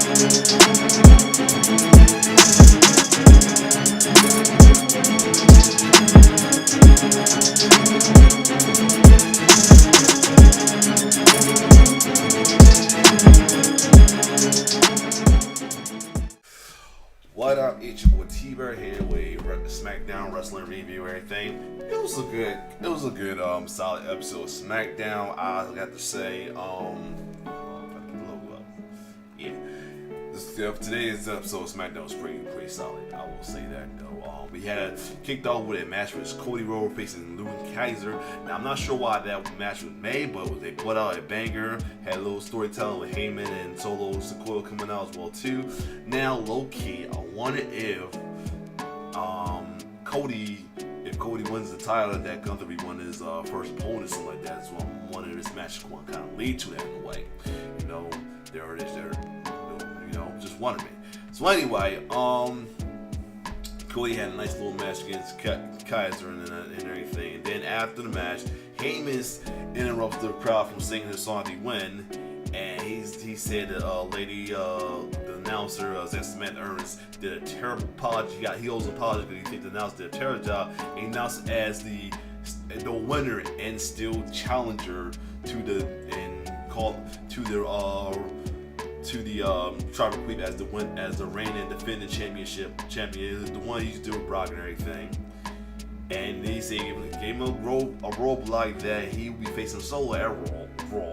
What up? It's your boy T-Bird here with Smackdown Wrestling Review. Everything. It was a good solid episode of Smackdown. I got to say, yeah. Today's episode of Smackdown was pretty solid. I will say that though. We had kicked off with a match with Cody Rhodes facing Luke Kaiser. Now I'm not sure why that match was made, but they put out a banger. Had a little storytelling with Heyman and Solo Sikoa coming out as well too. Now low key, I wonder if Cody wins the title, that Gunther be one of his first opponents, something like that. So I'm wondering if this match is going to kind of lead to that in a way. You know, there it is. Just wondering. So anyway, Cody had a nice little match against Kaiser and everything. And then after the match, Heyman interrupts the crowd from singing his song to win. And he said that the announcer, Samantha Ernst, did a terrible apology. He owes an apology because he thinks the announcer did a terrible job. And he announced it as the winner and still challenger to the Tribal Queen as the reigning and defending champion, the one he used to do with Brock and everything. And he said gave him a roadblock that he would be facing Solo at Raw,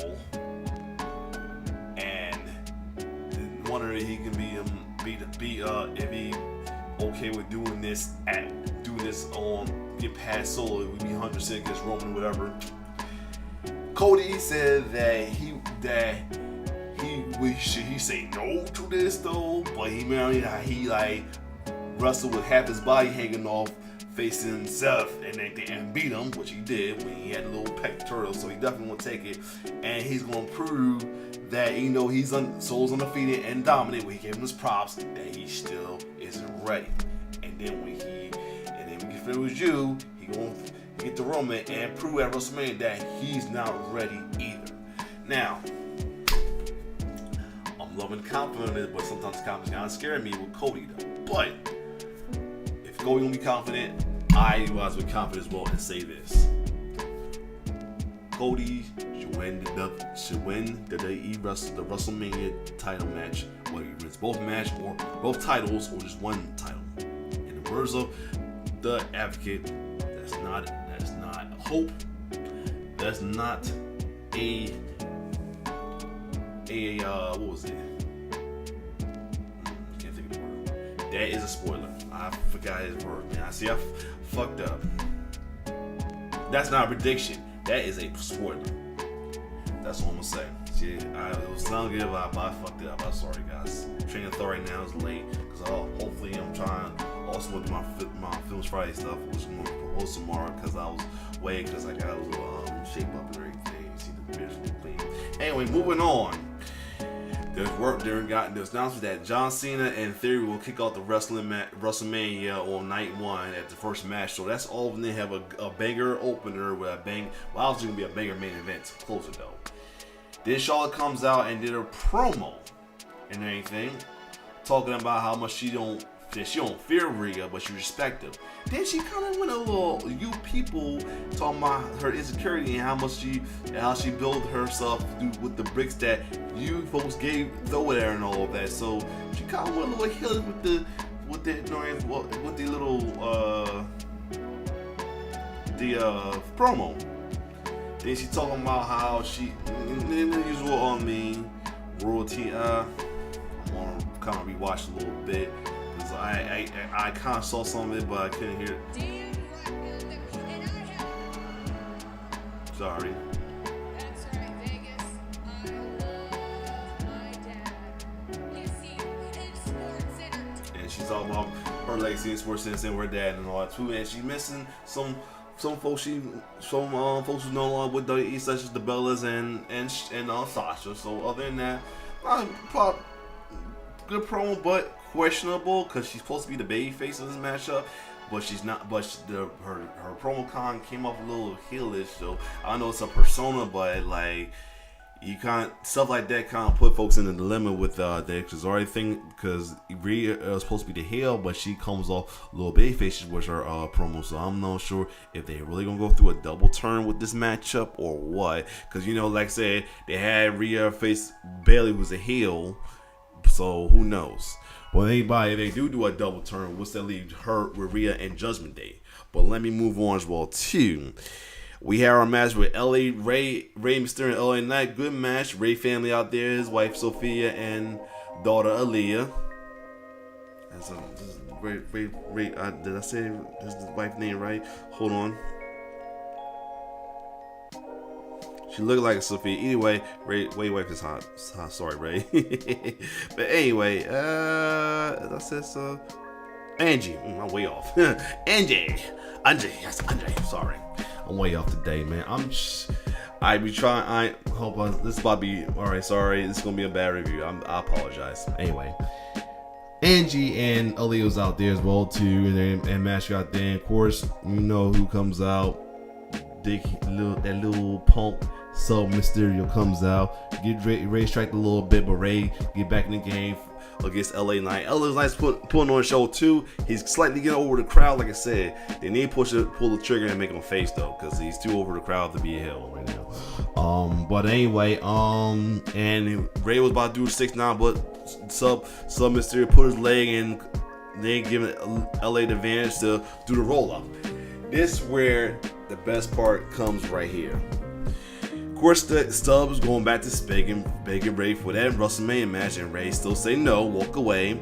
and wondering if he can if he okay with doing this get past Solo, it would be 100% against Roman or whatever. Cody said that he say no to this though, but he wrestled with half his body hanging off, facing Seth and beat him, which he did when he had a little pectoral. So he definitely want to take it, and he's gonna prove that Solo's undefeated and dominant. When he gave him his props, that he still isn't ready. And then when he finish you, he gonna get the Roman and prove at WrestleMania that he's not ready either. Now, I'm loving confidence, but sometimes confidence kind of scares me with Cody though. But if Cody gonna be confident, I was with confidence as well and say this: Cody should win the WrestleMania title match, whether he wins both titles or just one title. In the words of the Advocate, that's not hope. That's not what was it? Can't think of the word. That is a spoiler. I forgot his word, man. I fucked up. That's not a prediction. That is a spoiler. That's what I'm gonna say. See, it was sound good, but I fucked it up. I'm sorry, guys. Train of thought right now is late because hopefully I'm trying also with my Films Friday stuff, which I'm gonna post tomorrow because I was waiting because I got a little shape up and everything. You see the beautiful clean. Anyway, moving on. There's announcement that John Cena and Theory will kick off the WrestleMania on night one at the first match. So that's all when they have a banger opener with a bang. Well, it's going to be a banger main event. Closer though. Then Charlotte comes out and did a promo and everything, talking about how much she don't fear Rhea, but she respect him. Then she kind of went a little, you people talking about her insecurity and how she built herself with the bricks that you folks throw at her and all of that. So she kind of went a little hilly with the little promo. Then she talking about how she, in the usual on me, royalty. I'm gonna kind of rewatch a little bit. I kind of saw some of it, but I couldn't hear it. Sorry. That's right, Vegas. I love my dad. You see, it's Sports Center. And she's talking about her legacy in Sports Center and her dad and all that too. And she's missing some folks who's no longer with WWE, such as the Bellas and Sasha. So other than that, good promo, but questionable because she's supposed to be the baby face of this matchup, but she's not. But her promo con came off a little heelish, so I know it's a persona, but like, you can't stuff like that kind of put folks in a dilemma with the Cesaro thing, because Rhea is supposed to be the heel, but she comes off a little babyface with her promo. So I'm not sure if they really gonna go through a double turn with this matchup or what. Because like I said, they had Rhea face Bayley was a heel, so who knows? Well, if they do a double turn, what's that leave her with Rhea and Judgment Day? But let me move on as well too. We have our match with Rey Mysterio and LA Knight. Good match. Rey family out there. His wife Sophia and daughter Aaliyah. Ray, did I say his wife's name right? Hold on. She looked like a Sophia. Anyway, Ray wife is hot. Sorry, Ray. But anyway, I said so. Angie. I'm way off. Angie. Yes, Angie. Sorry. I'm way off today, man. I be trying. I hope this is about to be all right. Sorry, this is gonna be a bad review. I apologize. Anyway, Angie and Aaliyah was out there as well too, and Mash got there. Of course, you know who comes out. That little punk Sub Mysterio comes out. Get Ray strike a little bit, but Ray get back in the game against LA Knight. LA Knight's putting on a show too. He's slightly getting over the crowd, like I said. They need to pull the trigger and make him face though, because he's too over the crowd to be a heel right now. But anyway, and Ray was about to do 6-9, but Sub Mysterio put his leg in. They giving LA the advantage to do the roll up. This is where the best part comes right here. Of course, the Stubbs going back to begging Ray for that WrestleMania match, and Ray still say no, walk away.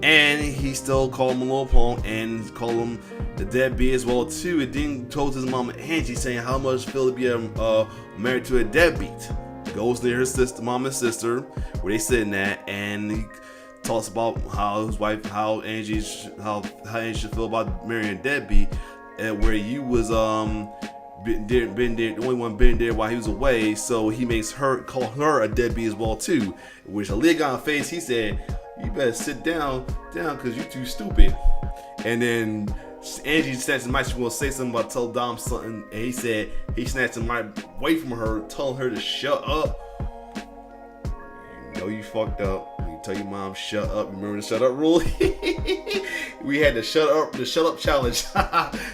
And he still called him a little punk and called him the deadbeat as well too. It then told his mom Angie saying how much feel to be married to a deadbeat. Goes near his sister, mom and sister, where they sitting at, and he talks about how his wife, how Angie should feel about marrying a deadbeat, and where you was been there, the only one been there while he was away, so he makes her call her a deadbeat as well too. Which Aaliyah got on face, he said, "You better sit down, because you too stupid." And then Angie snatched the mic. She was gonna say something about tell Dom something, and he said he snatched the mic away from her, telling her to shut up. You know you fucked up. You tell your mom shut up. Remember the shut up rule? We had the shut up challenge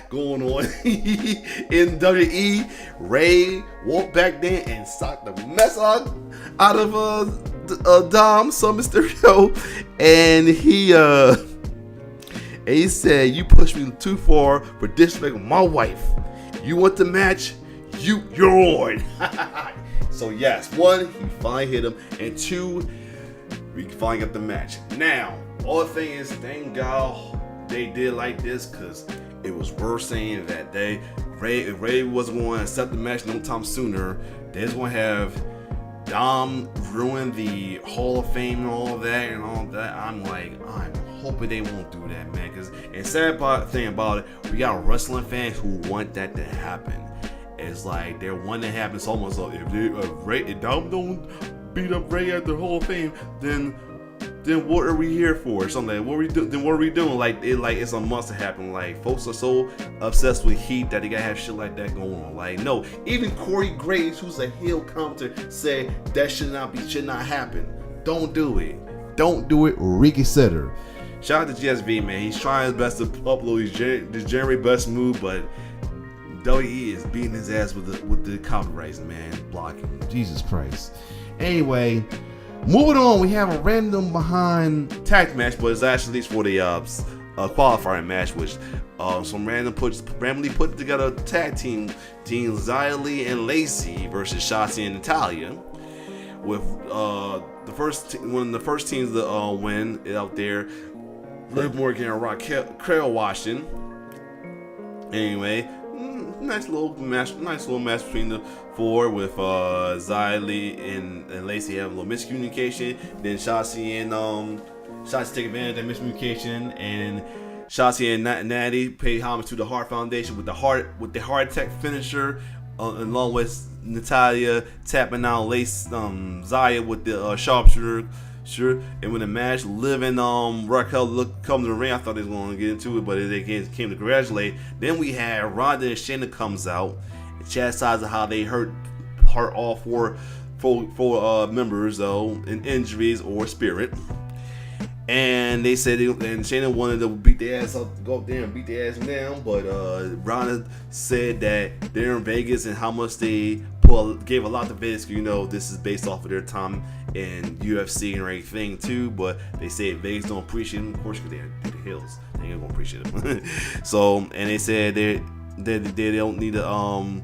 going on in WWE. Ray walked back there and socked the mess out of Dom, Sub Mysterio, and he said, "You pushed me too far for disrespecting my wife. You want the match? You're on." So yes, 1, he finally hit him, and 2, we finally got the match. Now, all the thing is, thank God they did like this, because it was worth saying that Ray wasn't going to accept the match no time sooner. They was going to have Dom ruin the Hall of Fame and all that. I'm hoping they won't do that, man. And sad thing about it, we got wrestling fans who want that to happen. It's like they're wanting to happen. It's almost like if Dom don't beat up Ray at the Hall of Fame, then what are we here for? Or something like, what are we doing? Like it's a must to happen. Like folks are so obsessed with heat that they gotta have shit like that going on. Like no, even Corey Graves, who's a heel commentator, said that should not happen. Don't do it. Reconsider. Shout out to GSV, man. He's trying his best to upload his January best move, but WWE is beating his ass with the copyrights, man. Blocking. Jesus Christ. Anyway, moving on, we have a random behind tag match, but it's actually for the qualifying match, which some randomly put together tag team Xia Li and Lacey versus Shotzi and Natalya, with one of the first teams to win out there, Liv Morgan and Raquel Washington. Anyway, nice little match between the four, with Xia Li and Lacey having a little miscommunication. Then Shotzi take advantage of that miscommunication, and Shotzi and Natty pay homage to the Hart Foundation with the Hart Attack finisher, along with Natalya tapping out Xia with the sharpshooter. Sure, and when the match, Liv and Raquel come to the ring, I thought they was going to get into it, but they came to congratulate. Then we had Ronda and Shayna comes out and chastises how they hurt all four for members though in injuries or spirit. And they said, and Shayna wanted to beat their ass up, go up there and beat their ass down. But Ronda said that they're in Vegas and how much they gave a lot to Vegas. You know, this is based off of their time in UFC and everything too. But they said Vegas don't appreciate them, of course, because they're the hills. They ain't gonna appreciate them. So, and they said they don't need to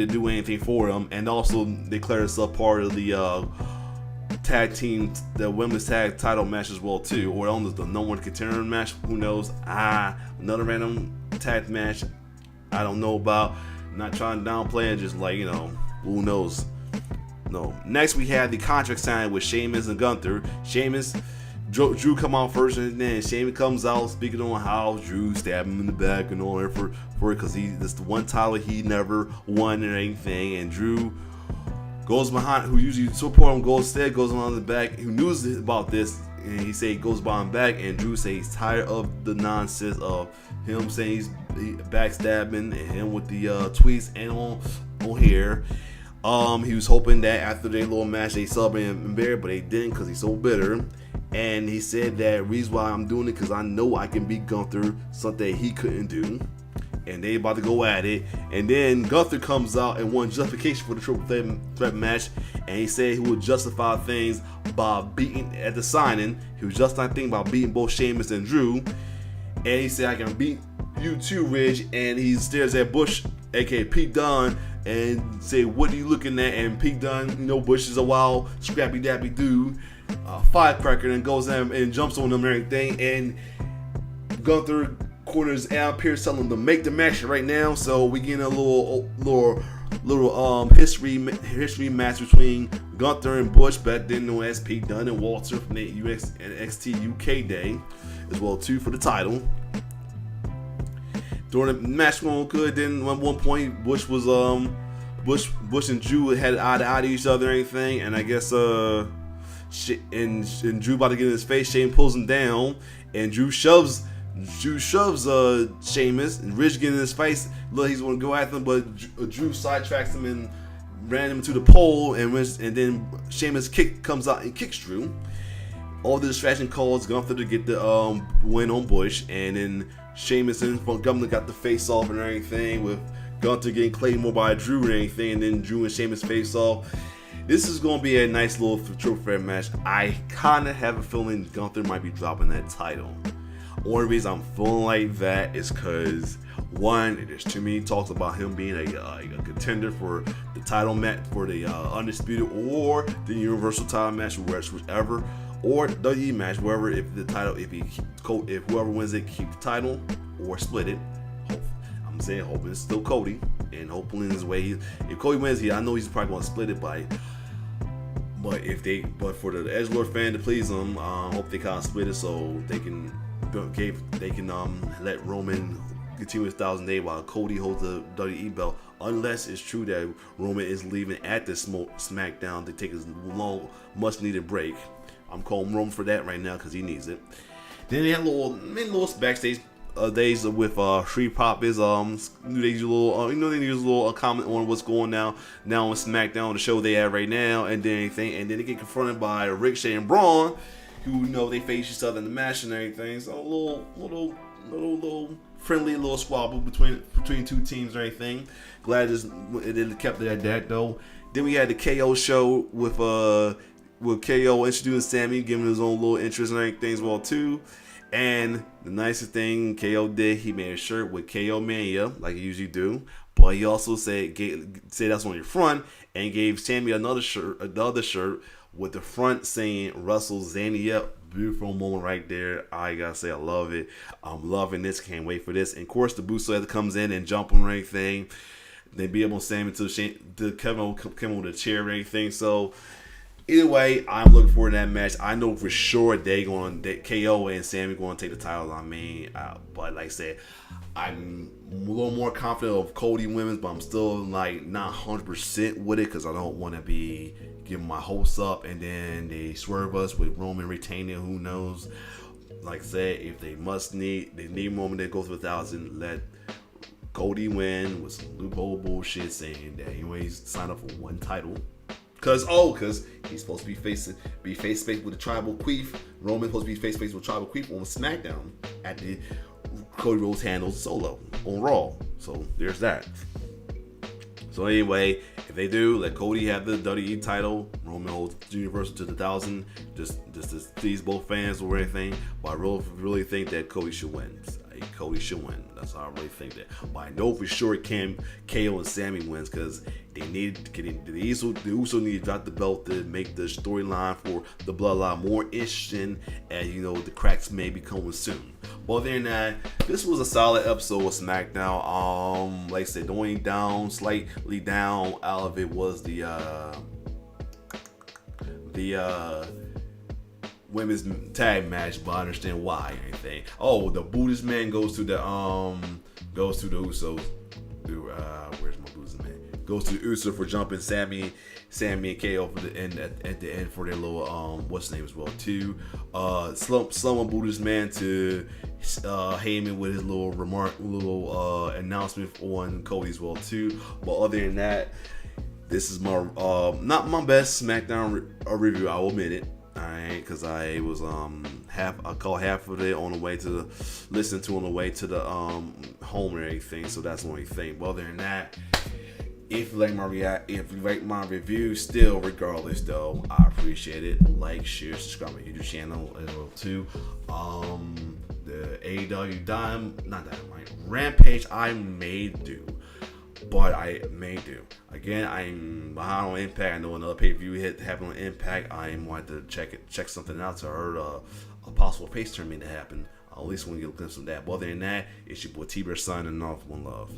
do anything for them, and also declared themselves part of the tag team, the women's tag title match as well too, or on the no one contender match. Who knows? Another random tag match I don't know about. Not trying to downplay it, just like, you know, who knows. No. Next we had the contract signed with Sheamus and Gunther. Drew come out first, and then Sheamus comes out speaking on how Drew stabbed him in the back and all that for it, because that's the one title he never won or anything. And Drew goes behind, who usually support him, goes on the back, who knew about this, and he said he goes behind back, and Drew says he's tired of the nonsense of him saying he's backstabbing and him with the tweets and on here. He was hoping that after their little match they celebrated him better, but they didn't because he's so bitter. And he said that reason why I'm doing it because I know I can beat Gunther, something he couldn't do. And they about to go at it. And then Gunther comes out and wants justification for the triple threat match. And he said he would justify things by beating, at the signing, he was justifying things by beating both Sheamus and Drew. And he said, I can beat you too, Ridge. And he stares at Bush, aka Pete Dunne, and say, what are you looking at? And Pete Dunne, you know, Bush is a wild, scrappy dappy dude, firecracker, and goes in and jumps on them and everything. And Gunther corners Al Pierce telling him to make the match right now. So we get a little history match between Gunther and Bush, back then known as Pete Dunne and Walter from the NXT UK day, as well too for the title. During the match going good, then at one point Bush and Drew had eye to eye to each other and everything, and I guess and Drew about to get in his face, Shane pulls him down, and Drew shoves Sheamus, and Ridge get in his face. Look, he's going to go after him, but Drew sidetracks him and ran him to the pole, and then Sheamus comes out and kicks Drew. All the distraction calls Gunther to get the win on Bush, and then Sheamus and Gunther got the face off and everything, with Gunther getting Claymore by Drew and everything, and then Drew and Sheamus face off. This is going to be a nice little triple threat match. I kind of have a feeling Gunther might be dropping that title. Only reason I'm feeling like that is because, one, there's too many talks about him being a contender for the title match, for the Undisputed or the Universal title match, whichever, or WWE match, wherever. If whoever wins it, keep the title or split it. I'm saying, hoping it's still Cody, and hopefully in his way, if Cody wins, I know he's probably going to split it by. But for the Edgelord fan to please them, hope they kind of split it so they can let Roman continue his 1,000 days while Cody holds the WWE belt, unless it's true that Roman is leaving at the Smackdown to take his long, much needed break. I'm calling Roman for that right now because he needs it. Then they had little backstage days with Free Pop is they use a little comment on what's going now on SmackDown, the show they have right now, and then they get confronted by Ricochet and Braun, who they face each other in the match and everything. So a little friendly little squabble between two teams and everything. Glad it kept it at that though. Then we had the KO show with KO introducing Sammy, giving his own little interest and everything as well too. And the nicest thing KO did, he made a shirt with KO Mania, like he usually do. But he also said that's on your front, and gave Sammy another shirt with the front saying WrestleZania. Beautiful moment right there. I gotta say, I love it. I'm loving this. Can't wait for this. And of course, the Booster comes in and jump on everything. They be able to Sammy to Kevin come with a chair and everything. So either way, I'm looking forward to that match. I know for sure that KO and Sammy going to take the title. But like I said, I'm a little more confident of Cody women's, but I'm still like not 100% with it because I don't want to be giving my hopes up and then they swerve us with Roman retaining. Who knows? Like I said, if they need Roman to go through 1,000, let Cody win with some loophole bullshit saying that he always signed up for one title. Cause he's supposed to be face to face with the tribal queef. Roman's supposed to be face to face with tribal queef on SmackDown at the Cody Rhodes handles solo on Raw. So there's that. So anyway, if they do, let Cody have the WWE title. Roman holds the Universal to the 1,000, just to please both fans or anything. But I really think that Cody should win. Cody should win. That's how I really think that. But I know for sure KO and Sammy wins because the Usos need to drop the belt to make the storyline for the Bloodline more interesting, and the cracks may be coming soon. But other than that, this was a solid episode of SmackDown. Like I said, the only slightly down out of it was the women's tag match, but I understand why. Anything. Oh, the Buddhist man goes to the Usos. Where's my Buddhist man? Goes to the Usos for jumping Sammy and KO for the end at the end for their little what's his name as well too. Summon Buddhist man to Heyman with his little announcement on Cody as well too. But other than that, this is my not my best SmackDown review. I will admit it. Alright, because I was I caught half of it on the way to the home and everything, so that's the only thing. But other than that, if you like my review, still regardless though, I appreciate it. Like, share, subscribe to my YouTube channel as well too. The AEW Rampage I may do. But I may do. Again, I'm behind on Impact. I know another pay-per-view happened on Impact. I might have to check something out to heard a possible face tournament to happen. I at least want to get a glimpse of that. But other than that, it's your boy T-Bear signing off. One love.